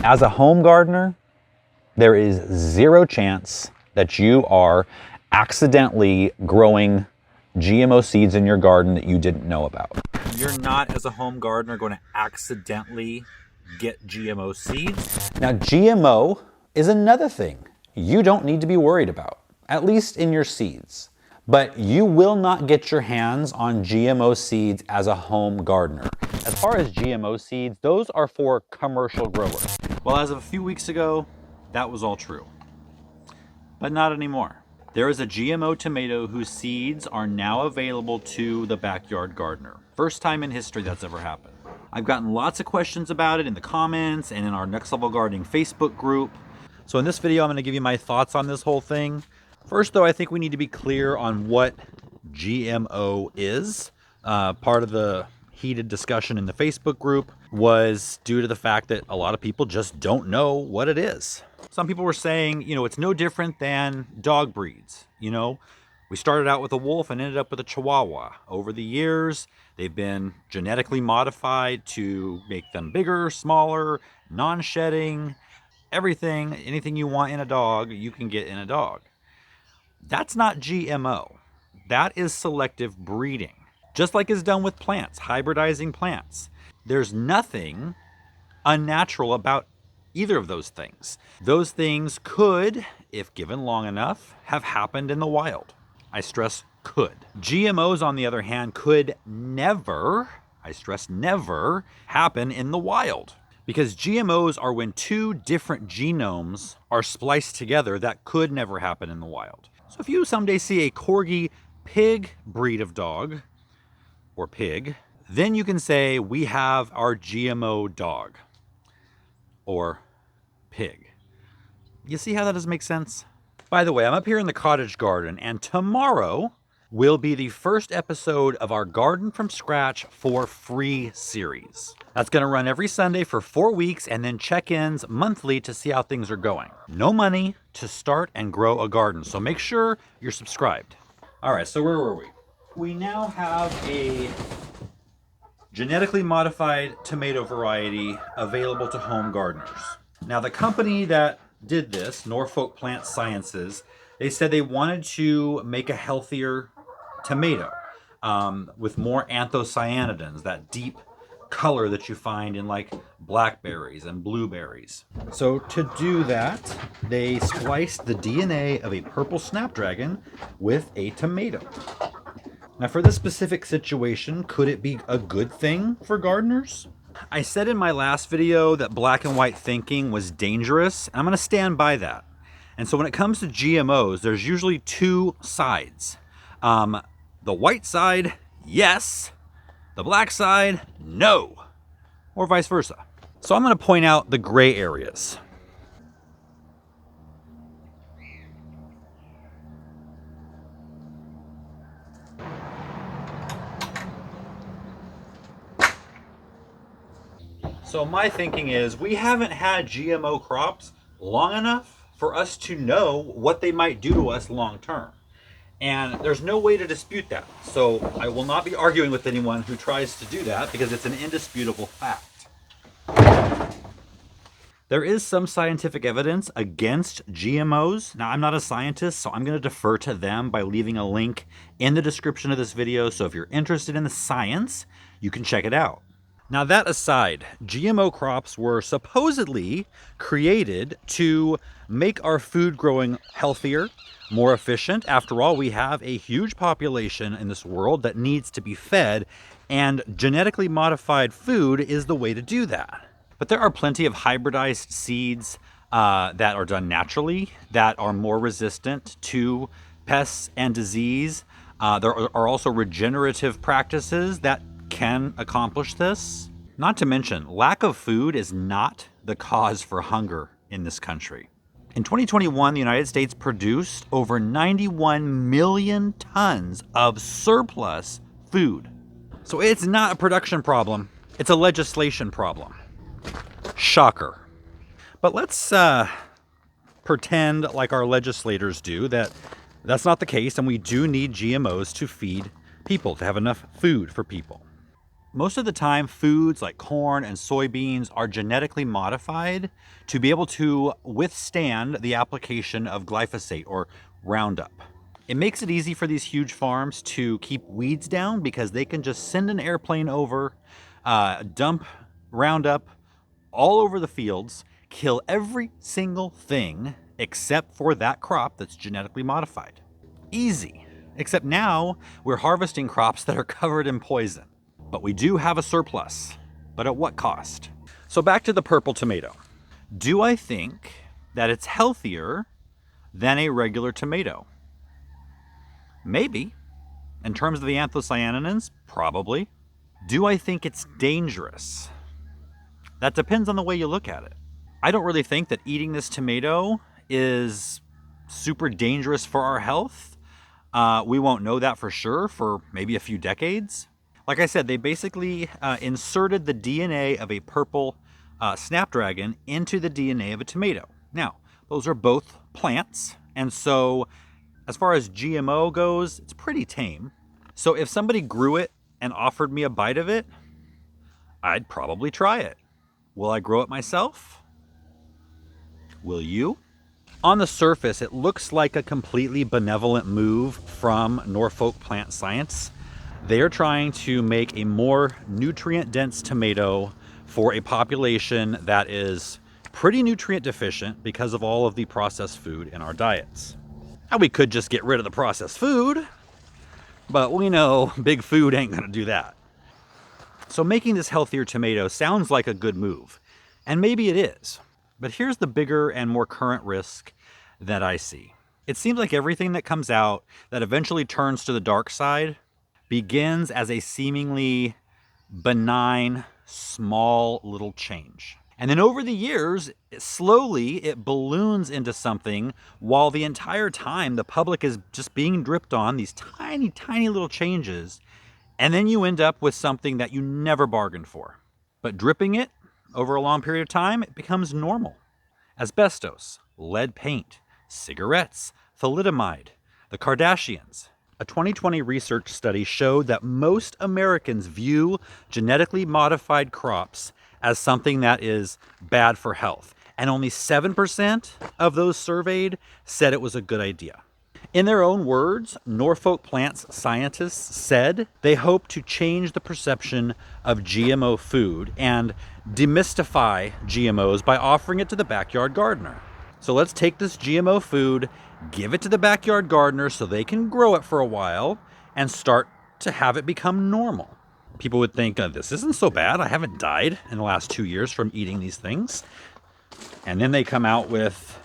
As a home gardener, there is zero chance that you are accidentally growing GMO seeds in your garden that you didn't know about. You're not, as a home gardener, going to accidentally get GMO seeds. Now, GMO is another thing you don't need to be worried about, at least in your seeds. But you will not get your hands on GMO seeds as a home gardener. As far as GMO seeds, those are for commercial growers. Well, as of a few weeks ago, that was all true. But not anymore. There is a GMO tomato whose seeds are now available to the backyard gardener. First time in history that's ever happened. I've gotten lots of questions about it in the comments and in our Next Level Gardening Facebook group. So in this video, I'm going to give you my thoughts on this whole thing. First, though, I think we need to be clear on what GMO is. Part of the heated discussion in the Facebook group was due to the fact that a lot of people just don't know what it is. Some people were saying, it's no different than dog breeds. We started out with a wolf and ended up with a Chihuahua. Over the years, they've been genetically modified to make them bigger, smaller, non-shedding, everything, anything you want in a dog, you can get in a dog. That's not GMO. That is selective breeding. Just like is done with plants, hybridizing plants. There's nothing unnatural about either of those things. Those things could, if given long enough, have happened in the wild. I stress could. GMOs, on the other hand, could never, I stress never, happen in the wild. Because GMOs are when two different genomes are spliced together that could never happen in the wild. So if you someday see a Corgi pig breed of dog, or pig, then you can say we have our GMO dog, or pig. You see how that doesn't make sense? By the way, I'm up here in the cottage garden, and tomorrow will be the first episode of our Garden from Scratch for Free series. That's going to run every Sunday for 4 weeks, and then check-ins monthly to see how things are going. No money to start and grow a garden, so make sure you're subscribed. All right, so where were we? We now have a genetically modified tomato variety available to home gardeners. Now, the company that did this, Norfolk Plant Sciences, they said they wanted to make a healthier tomato with more anthocyanidins, that deep color that you find in like blackberries and blueberries. So to do that, they spliced the DNA of a purple snapdragon with a tomato. Now, for this specific situation, could it be a good thing for gardeners? I said in my last video that black and white thinking was dangerous, and I'm going to stand by that. And so when it comes to GMOs, there's usually two sides. The white side, yes. The black side, no. Or vice versa. So I'm going to point out the gray areas. So my thinking is we haven't had GMO crops long enough for us to know what they might do to us long term. And there's no way to dispute that. So I will not be arguing with anyone who tries to do that because it's an indisputable fact. There is some scientific evidence against GMOs. Now, I'm not a scientist, so I'm going to defer to them by leaving a link in the description of this video. So if you're interested in the science, you can check it out. Now, that aside, GMO crops were supposedly created to make our food growing healthier, more efficient. After all, we have a huge population in this world that needs to be fed, and genetically modified food is the way to do that. But there are plenty of hybridized seeds that are done naturally that are more resistant to pests and disease. There are also regenerative practices that can accomplish this. Not to mention, lack of food is not the cause for hunger in this country. In 2021, the United States produced over 91 million tons of surplus food. So it's not a production problem, it's a legislation problem. Shocker. But let's pretend like our legislators do that that's not the case, and we do need GMOs to feed people, to have enough food for people. Most of the time, foods like corn and soybeans are genetically modified to be able to withstand the application of glyphosate or Roundup. It makes it easy for these huge farms to keep weeds down because they can just send an airplane over, dump Roundup all over the fields, kill every single thing except for that crop that's genetically modified. Easy. Except now we're harvesting crops that are covered in poison. But we do have a surplus. But at what cost? So back to the purple tomato. Do I think that it's healthier than a regular tomato? Maybe. In terms of the anthocyanins, probably. Do I think it's dangerous? That depends on the way you look at it. I don't really think that eating this tomato is super dangerous for our health. We won't know that for sure for maybe a few decades. Like I said, they basically inserted the DNA of a purple snapdragon into the DNA of a tomato. Now, those are both plants, and so as far as GMO goes, it's pretty tame. So if somebody grew it and offered me a bite of it, I'd probably try it. Will I grow it myself? Will you? On the surface, it looks like a completely benevolent move from Norfolk Plant Science. They are trying to make a more nutrient-dense tomato for a population that is pretty nutrient deficient because of all of the processed food in our diets. Now, we could just get rid of the processed food, but we know big food ain't gonna do that. So making this healthier tomato sounds like a good move, and maybe it is. But here's the bigger and more current risk that I see. It seems like everything that comes out that eventually turns to the dark side begins as a seemingly benign, small little change. And then over the years, slowly it balloons into something, while the entire time the public is just being dripped on these tiny, tiny little changes. And then you end up with something that you never bargained for. But dripping it over a long period of time, it becomes normal. Asbestos, lead paint, cigarettes, thalidomide, the Kardashians. A 2020 research study showed that most Americans view genetically modified crops as something that is bad for health. And only 7% of those surveyed said it was a good idea. In their own words, Norfolk Plant scientists said they hope to change the perception of GMO food and demystify GMOs by offering it to the backyard gardener. So let's take this GMO food, give it to the backyard gardener so they can grow it for a while and start to have it become normal. People would think, this isn't so bad. I haven't died in the last 2 years from eating these things. And then they come out with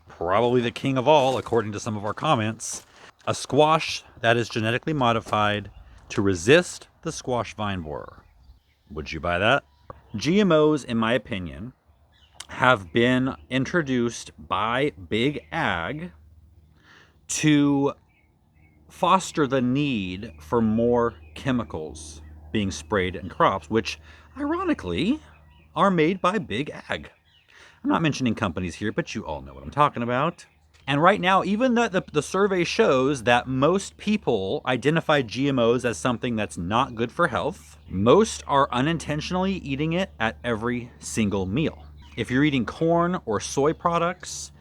probably the king of all, according to some of our comments, a squash that is genetically modified to resist the squash vine borer. Would you buy that? GMOs, in my opinion, have been introduced by Big Ag to foster the need for more chemicals being sprayed in crops, which ironically are made by Big Ag. I'm not mentioning companies here, but you all know what I'm talking about. And right now, even the survey shows that most people identify GMOs as something that's not good for health. Most are unintentionally eating it at every single meal. If you're eating corn or soy products,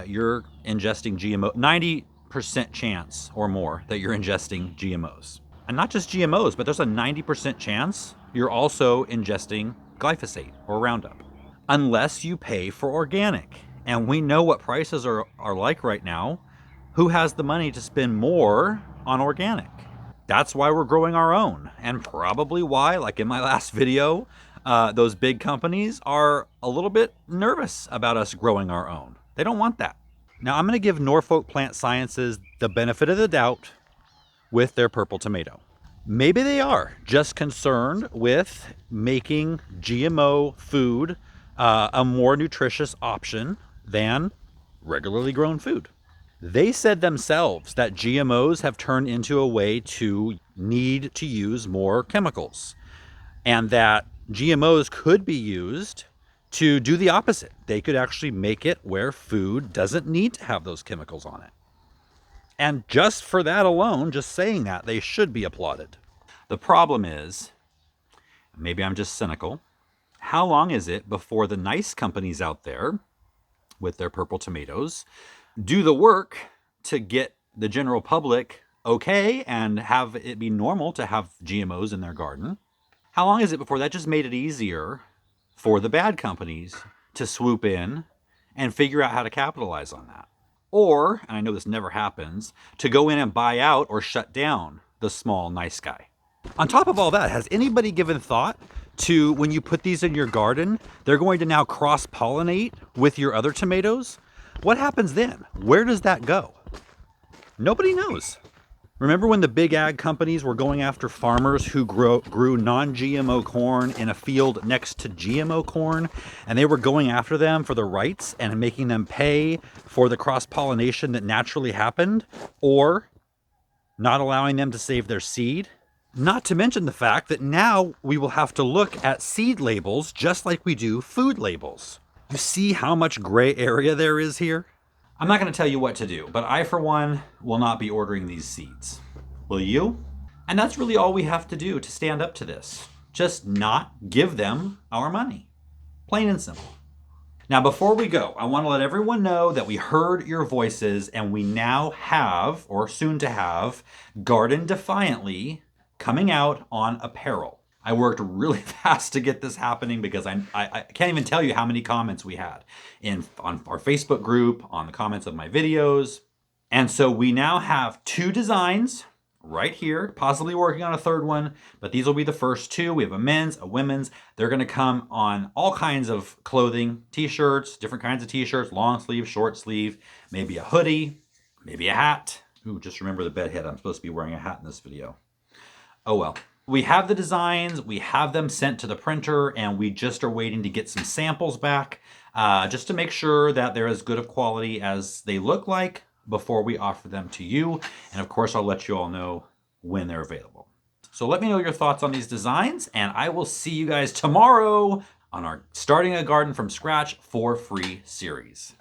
you're ingesting GMO, 90% chance or more that you're ingesting GMOs. And not just GMOs, but there's a 90% chance you're also ingesting glyphosate or Roundup. Unless you pay for organic. And we know what prices are like right now. Who has the money to spend more on organic? That's why we're growing our own. And probably why, like in my last video, those big companies are a little bit nervous about us growing our own. They don't want that. Now I'm going to give Norfolk Plant Sciences the benefit of the doubt with their purple tomato. Maybe they are just concerned with making GMO food a more nutritious option than regularly grown food. They said themselves that GMOs have turned into a way to need to use more chemicals, and that GMOs could be used to do the opposite. They could actually make it where food doesn't need to have those chemicals on it. And just for that alone, just saying that, they should be applauded. The problem is maybe I'm just cynical. How long is it before the nice companies out there with their purple tomatoes do the work to get the general public okay and have it be normal to have GMOs in their garden? How long is it before that just made it easier for the bad companies to swoop in and figure out how to capitalize on that? Or, and I know this never happens, to go in and buy out or shut down the small nice guy. On top of all that, has anybody given thought to when you put these in your garden, they're going to now cross-pollinate with your other tomatoes? What happens then? Where does that go? Nobody knows. Remember when the big ag companies were going after farmers who grew non-GMO corn in a field next to GMO corn, and they were going after them for the rights and making them pay for the cross-pollination that naturally happened, or not allowing them to save their seed? Not to mention the fact that now we will have to look at seed labels just like we do food labels. You see how much gray area there is here? I'm not going to tell you what to do, but I, for one, will not be ordering these seeds. Will you? And that's really all we have to do to stand up to this. Just not give them our money. Plain and simple. Now, before we go, I want to let everyone know that we heard your voices and we now have, or soon to have, Garden Defiantly coming out on apparel. I worked really fast to get this happening because I can't even tell you how many comments we had on our Facebook group, on the comments of my videos. And so we now have 2 designs right here, possibly working on a 3rd one, but these will be the first 2. We have a men's, a women's. They're going to come on all kinds of clothing, t-shirts, different kinds of t-shirts, long sleeve, short sleeve, maybe a hoodie, maybe a hat. Ooh, just remember the bedhead. I'm supposed to be wearing a hat in this video. Oh well. We have the designs, we have them sent to the printer, and we just are waiting to get some samples back just to make sure that they're as good of quality as they look like before we offer them to you. And of course, I'll let you all know when they're available. So let me know your thoughts on these designs, and I will see you guys tomorrow on our Starting a Garden from Scratch for Free series.